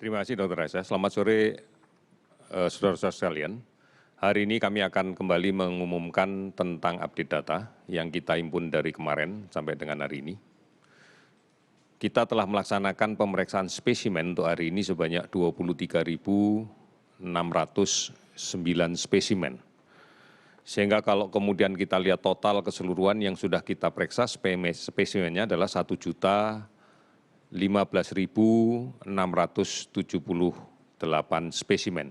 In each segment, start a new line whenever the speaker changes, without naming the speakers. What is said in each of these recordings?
Terima kasih Dr. Raisa. Selamat sore saudara-saudara sekalian. Hari ini kami akan kembali mengumumkan tentang update data yang kita himpun dari kemarin sampai dengan hari ini. Kita telah melaksanakan pemeriksaan spesimen untuk hari ini sebanyak 23.609 spesimen. Sehingga kalau kemudian kita lihat total keseluruhan yang sudah kita periksa spesimennya adalah 1.015.678 spesimen.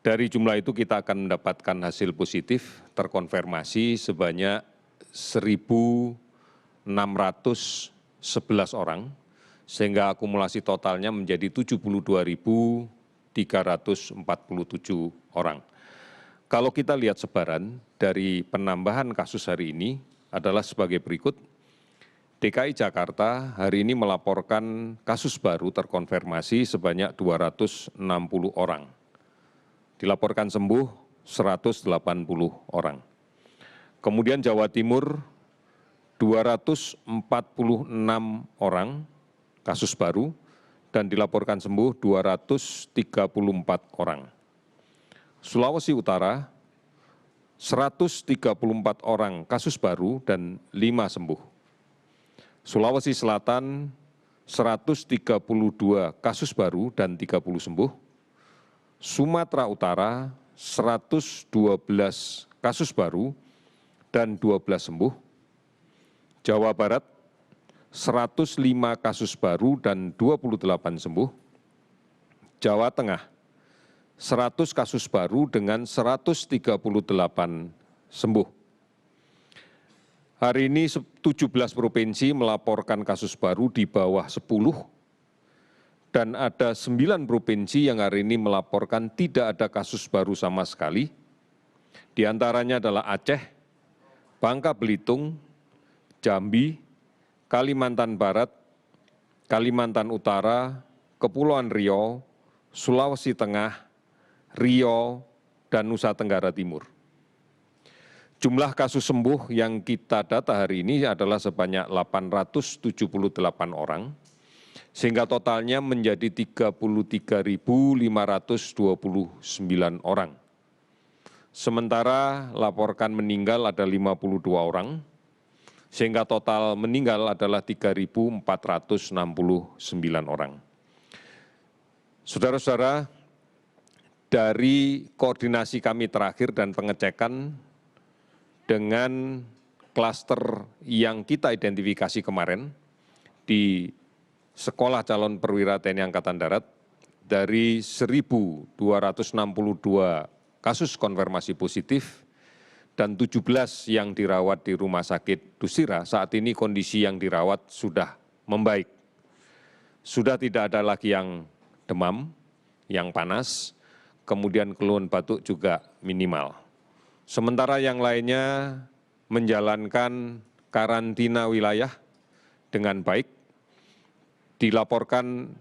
Dari jumlah itu kita akan mendapatkan hasil positif terkonfirmasi sebanyak 1.611 orang, sehingga akumulasi totalnya menjadi 72.347 orang. Kalau kita lihat sebaran dari penambahan kasus hari ini adalah sebagai berikut. DKI Jakarta hari ini melaporkan kasus baru terkonfirmasi sebanyak 260 orang. Dilaporkan sembuh 180 orang. Kemudian Jawa Timur 246 orang kasus baru dan dilaporkan sembuh 234 orang. Sulawesi Utara 134 orang kasus baru dan 5 sembuh. Sulawesi Selatan 132 kasus baru dan 30 sembuh. Sumatera Utara 112 kasus baru dan 12 sembuh. Jawa Barat 105 kasus baru dan 28 sembuh. Jawa Tengah 100 kasus baru dengan 138 sembuh. Hari ini 17 provinsi melaporkan kasus baru di bawah 10 dan ada 9 provinsi yang hari ini melaporkan tidak ada kasus baru sama sekali. Di antaranya adalah Aceh, Bangka Belitung, Jambi, Kalimantan Barat, Kalimantan Utara, Kepulauan Riau, Sulawesi Tengah, Riau, dan Nusa Tenggara Timur. Jumlah kasus sembuh yang kita data hari ini adalah sebanyak 878 orang, sehingga totalnya menjadi 33.529 orang. Sementara laporkan meninggal ada 52 orang, sehingga total meninggal adalah 3.469 orang. Saudara-saudara, dari koordinasi kami terakhir dan pengecekan dengan klaster yang kita identifikasi kemarin di Sekolah Calon Perwira TNI Angkatan Darat, dari 1.262 kasus konfirmasi positif dan 17 yang dirawat di Rumah Sakit Dusira, saat ini kondisi yang dirawat sudah membaik. Sudah tidak ada lagi yang demam, yang panas, kemudian keluhan batuk juga minimal. Sementara yang lainnya menjalankan karantina wilayah dengan baik, dilaporkan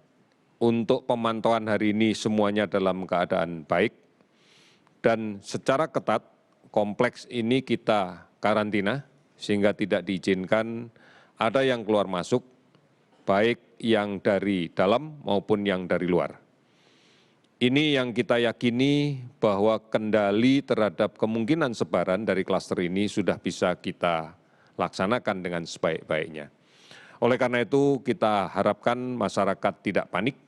untuk pemantauan hari ini semuanya dalam keadaan baik, dan secara ketat kompleks ini kita karantina sehingga tidak diizinkan ada yang keluar masuk, baik yang dari dalam maupun yang dari luar. Ini yang kita yakini bahwa kendali terhadap kemungkinan sebaran dari klaster ini sudah bisa kita laksanakan dengan sebaik-baiknya. Oleh karena itu kita harapkan masyarakat tidak panik,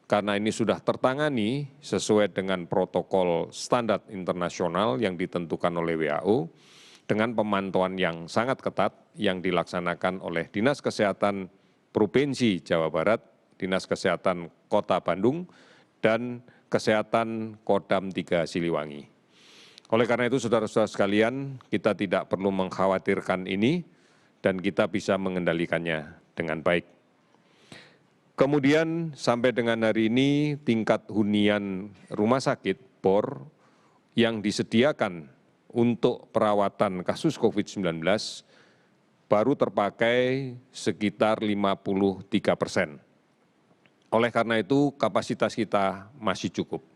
karena ini sudah tertangani sesuai dengan protokol standar internasional yang ditentukan oleh WHO, dengan pemantauan yang sangat ketat yang dilaksanakan oleh Dinas Kesehatan Provinsi Jawa Barat, Dinas Kesehatan Kota Bandung, dan Kesehatan Kodam 3 Siliwangi. Oleh karena itu, saudara-saudara sekalian, kita tidak perlu mengkhawatirkan ini dan kita bisa mengendalikannya dengan baik. Kemudian sampai dengan hari ini tingkat hunian rumah sakit BOR yang disediakan untuk perawatan kasus COVID-19 baru terpakai sekitar 53%. Oleh karena itu, kapasitas kita masih cukup.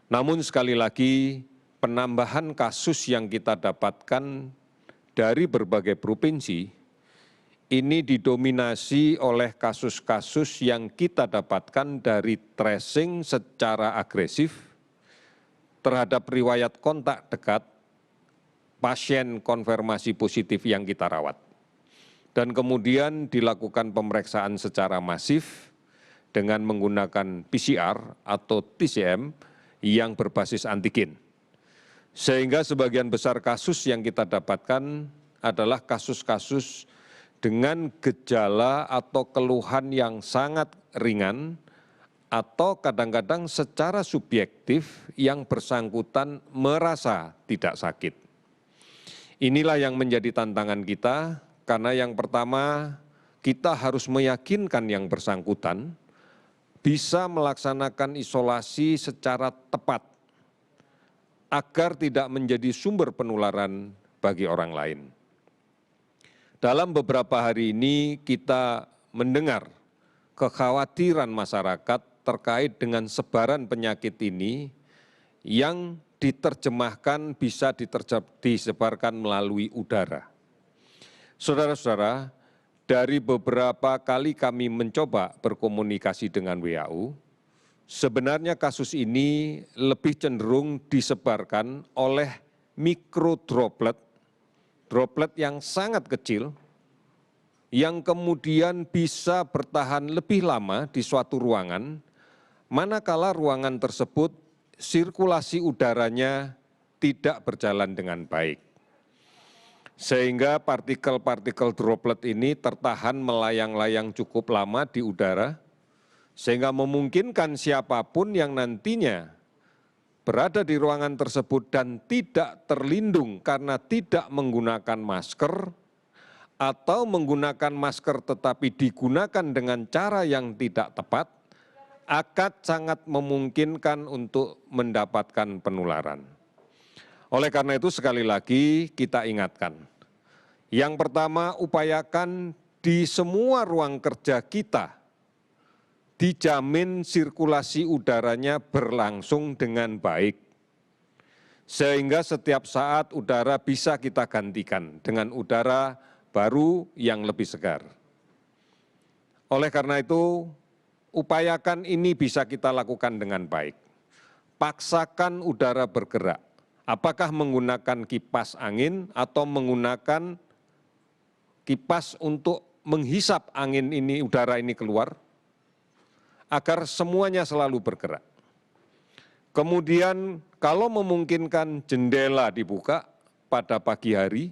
Namun sekali lagi, penambahan kasus yang kita dapatkan dari berbagai provinsi ini didominasi oleh kasus-kasus yang kita dapatkan dari tracing secara agresif terhadap riwayat kontak dekat pasien konfirmasi positif yang kita rawat. Dan kemudian dilakukan pemeriksaan secara masif dengan menggunakan PCR atau TCM yang berbasis antigen. Sehingga sebagian besar kasus yang kita dapatkan adalah kasus-kasus dengan gejala atau keluhan yang sangat ringan atau kadang-kadang secara subjektif yang bersangkutan merasa tidak sakit. Inilah yang menjadi tantangan kita, karena yang pertama kita harus meyakinkan yang bersangkutan bisa melaksanakan isolasi secara tepat agar tidak menjadi sumber penularan bagi orang lain. Dalam beberapa hari ini kita mendengar kekhawatiran masyarakat terkait dengan sebaran penyakit ini yang diterjemahkan bisa disebarkan melalui udara. Saudara-saudara, dari beberapa kali kami mencoba berkomunikasi dengan WHO, sebenarnya kasus ini lebih cenderung disebarkan oleh mikrodroplet, droplet yang sangat kecil, yang kemudian bisa bertahan lebih lama di suatu ruangan, manakala ruangan tersebut sirkulasi udaranya tidak berjalan dengan baik. Sehingga partikel-partikel droplet ini tertahan melayang-layang cukup lama di udara, sehingga memungkinkan siapapun yang nantinya berada di ruangan tersebut dan tidak terlindung karena tidak menggunakan masker atau menggunakan masker tetapi digunakan dengan cara yang tidak tepat, akan sangat memungkinkan untuk mendapatkan penularan. Oleh karena itu sekali lagi kita ingatkan, yang pertama upayakan di semua ruang kerja kita dijamin sirkulasi udaranya berlangsung dengan baik, sehingga setiap saat udara bisa kita gantikan dengan udara baru yang lebih segar. Oleh karena itu, upayakan ini bisa kita lakukan dengan baik. Paksakan udara bergerak, apakah menggunakan kipas angin atau menggunakan kipas untuk menghisap angin ini, udara ini keluar, agar semuanya selalu bergerak. Kemudian kalau memungkinkan jendela dibuka pada pagi hari,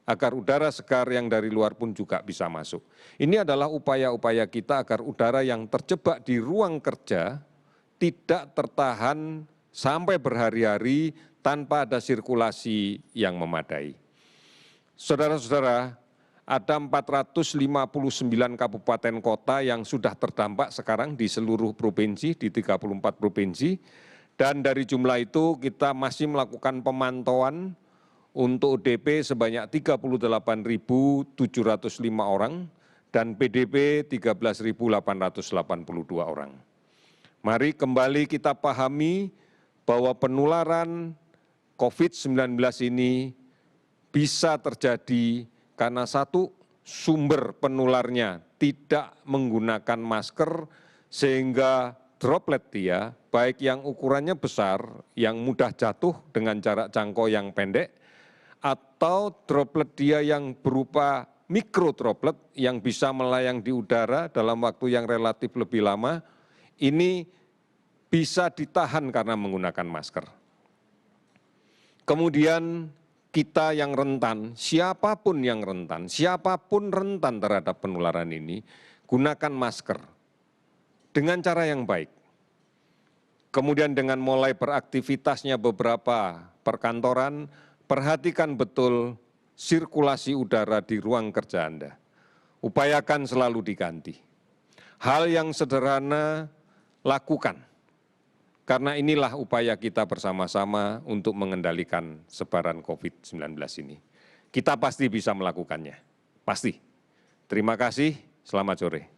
agar udara segar yang dari luar pun juga bisa masuk. Ini adalah upaya-upaya kita agar udara yang terjebak di ruang kerja tidak tertahan sampai berhari-hari tanpa ada sirkulasi yang memadai. Saudara-saudara, ada 459 kabupaten kota yang sudah terdampak sekarang di seluruh provinsi, di 34 provinsi. Dan dari jumlah itu kita masih melakukan pemantauan untuk ODP sebanyak 38.705 orang dan PDP 13.882 orang. Mari kembali kita pahami bahwa penularan COVID-19 ini bisa terjadi karena satu, sumber penularnya tidak menggunakan masker sehingga droplet dia, baik yang ukurannya besar, yang mudah jatuh dengan jarak jangkau yang pendek, atau droplet dia yang berupa mikrodroplet yang bisa melayang di udara dalam waktu yang relatif lebih lama, ini bisa ditahan karena menggunakan masker. Kemudian kita yang rentan, siapapun rentan terhadap penularan ini, gunakan masker dengan cara yang baik. Kemudian dengan mulai beraktivitasnya beberapa perkantoran, perhatikan betul sirkulasi udara di ruang kerja Anda. Upayakan selalu diganti. Hal yang sederhana lakukan. Karena inilah upaya kita bersama-sama untuk mengendalikan sebaran COVID-19 ini. Kita pasti bisa melakukannya, pasti. Terima kasih, selamat sore.